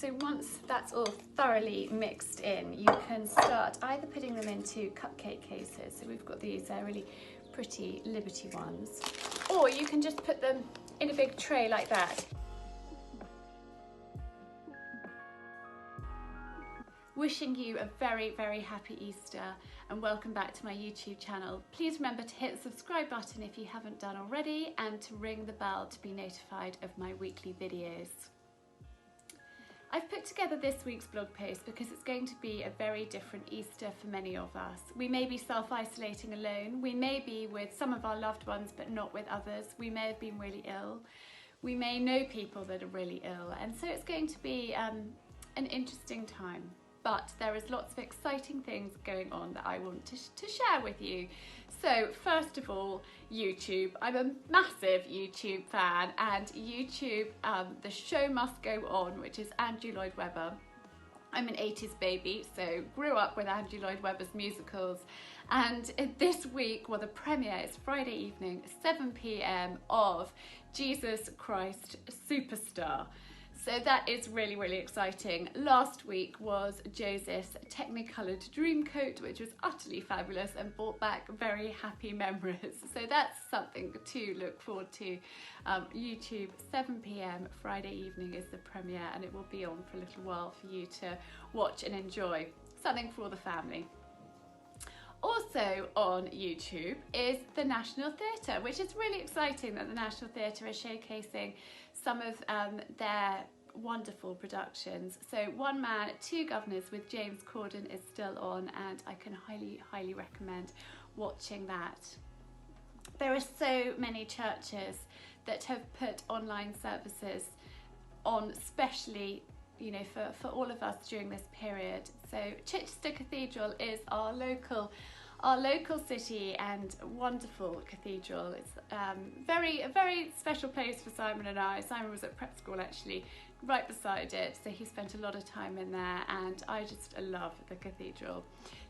So once that's all thoroughly mixed in, you can start either putting them into cupcake cases. So we've got these really pretty Liberty ones, or you can just put them in a big tray like that. Wishing you a very, very happy Easter and welcome back to my YouTube channel. Please remember to hit the subscribe button if you haven't done already and to ring the bell to be notified of my weekly videos. I've put together this week's blog post because it's going to be a very different Easter for many of us. We may be self-isolating alone, we may be with some of our loved ones but not with others, we may have been really ill, we may know people that are really ill, and so it's going to be an interesting time. But there is lots of exciting things going on that I want to share with you. So first of all, YouTube. I'm a massive YouTube fan, and YouTube, The Show Must Go On, which is Andrew Lloyd Webber. I'm an 80s baby, so grew up with Andrew Lloyd Webber's musicals. And this week, well, the premiere is Friday evening, 7 p.m. of Jesus Christ Superstar. So that is really, really exciting. Last week was Joseph's Technicoloured Dreamcoat, which was utterly fabulous and brought back very happy memories. So that's something to look forward to. YouTube, 7 p.m. Friday evening is the premiere, and it will be on for a little while for you to watch and enjoy. Something for the family. Also on YouTube is the National Theatre, which is really exciting that the National Theatre is showcasing some of their wonderful productions. So One Man, Two Governors with James Corden is still on, and I can highly, highly recommend watching that. There are so many churches that have put online services on, especially for all of us during this period. So Chichester Cathedral is our local city and wonderful cathedral. It's a very special place for Simon and I. Simon was at prep school actually right beside it, so he spent a lot of time in there, and I just love the cathedral.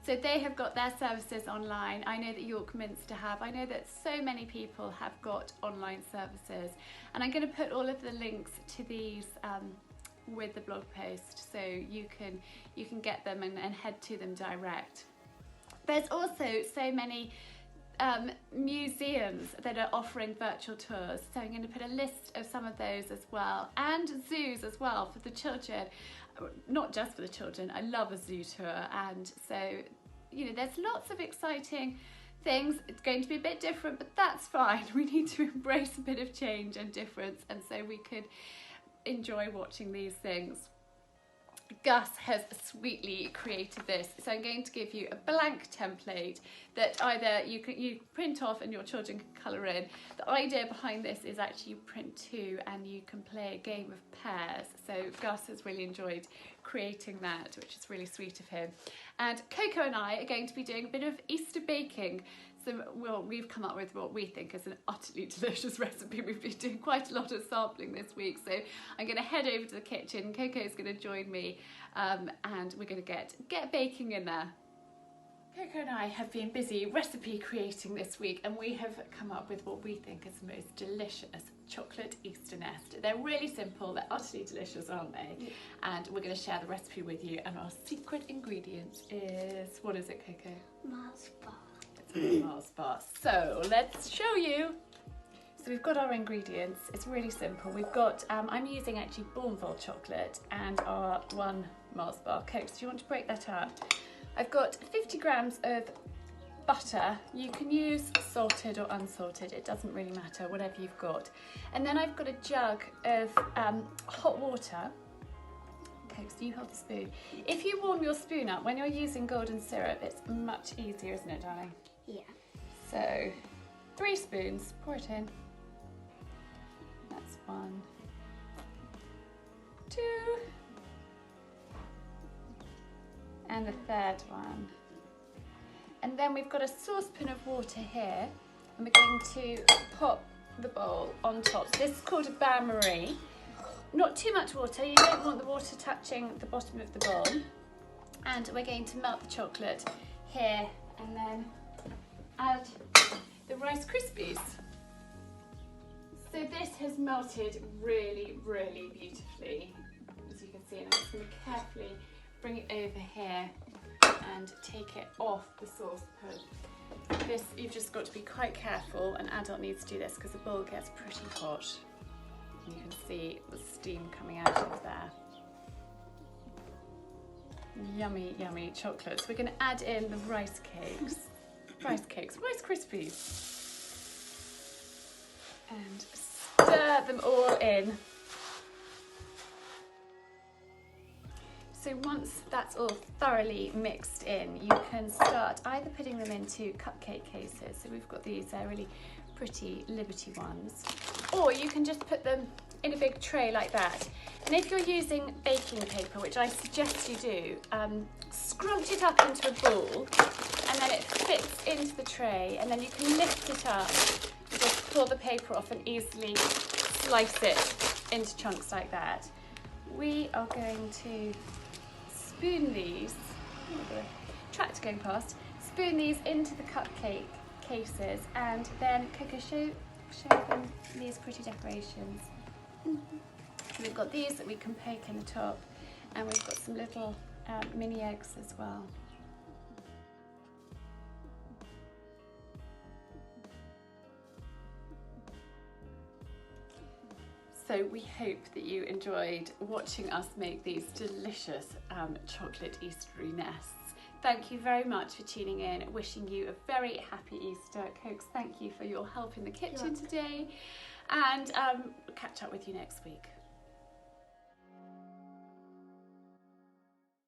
So they have got their services online. I know that York Minster have. I know that so many people have got online services, and I'm going to put all of the links to these with the blog post, so you can get them and head to them direct. There's also so many museums that are offering virtual tours, so I'm going to put a list of some of those as well, and zoos as well for the children, not just for the children. I love a zoo tour, and so there's lots of exciting things. It's going to be a bit different, but that's fine. We need to embrace a bit of change and difference, and so we could enjoy watching these things. Gus has sweetly created this, so I'm going to give you a blank template that either you print off and your children can colour in. The idea behind this is actually you print two and you can play a game of pairs. So Gus has really enjoyed creating that, which is really sweet of him. And Coco and I are going to be doing a bit of Easter baking. So we've come up with what we think is an utterly delicious recipe. We've been doing quite a lot of sampling this week, so I'm going to head over to the kitchen. Coco's going to join me, and we're going to get baking in there. Coco and I have been busy recipe creating this week, and we have come up with what we think is the most delicious chocolate Easter nest. They're really simple, they're utterly delicious, aren't they? Yeah. And we're going to share the recipe with you, and our secret ingredient is, what is it, Coco? Mars bar. Mars bar. So let's show you. So we've got our ingredients. It's really simple. We've got, I'm using actually Bourneville chocolate and our one Mars bar. Coke, do you want to break that up? I've got 50 grams of butter. You can use salted or unsalted, it doesn't really matter, whatever you've got. And then I've got a jug of hot water. Okay, so you hold the spoon. If you warm your spoon up when you're using golden syrup, it's much easier, isn't it, darling? Yeah. So 3 spoons, pour it in. That's 1, 2, and the third one. And then we've got a saucepan of water here, and we're going to pop the bowl on top. So this is called a bain-marie. Not too much water, you don't want the water touching the bottom of the bowl. And we're going to melt the chocolate here, and then add the Rice Krispies. So this has melted really, really beautifully, as you can see, and I'm bring it over here and take it off the saucepan. This, you've just got to be quite careful. An adult needs to do this because the bowl gets pretty hot. You can see the steam coming out of there. Yummy, yummy chocolates. We're going to add in the rice Rice Krispies. And stir them all in. So once that's all thoroughly mixed in, you can start either putting them into cupcake cases. So we've got these really pretty Liberty ones, or you can just put them in a big tray like that. And if you're using baking paper, which I suggest you do, scrunch it up into a ball, and then it fits into the tray, and then you can lift it up, just pull the paper off and easily slice it into chunks like that. We are going to spoon these, tractor going past, spoon these into the cupcake cases, and then Coco, show them these pretty decorations. So we've got these that we can poke in the top, and we've got some little mini eggs as well. So we hope that you enjoyed watching us make these delicious chocolate Eastery nests. Thank you very much for tuning in. Wishing you a very happy Easter. Cokes, thank you for your help in the kitchen today, and we'll catch up with you next week.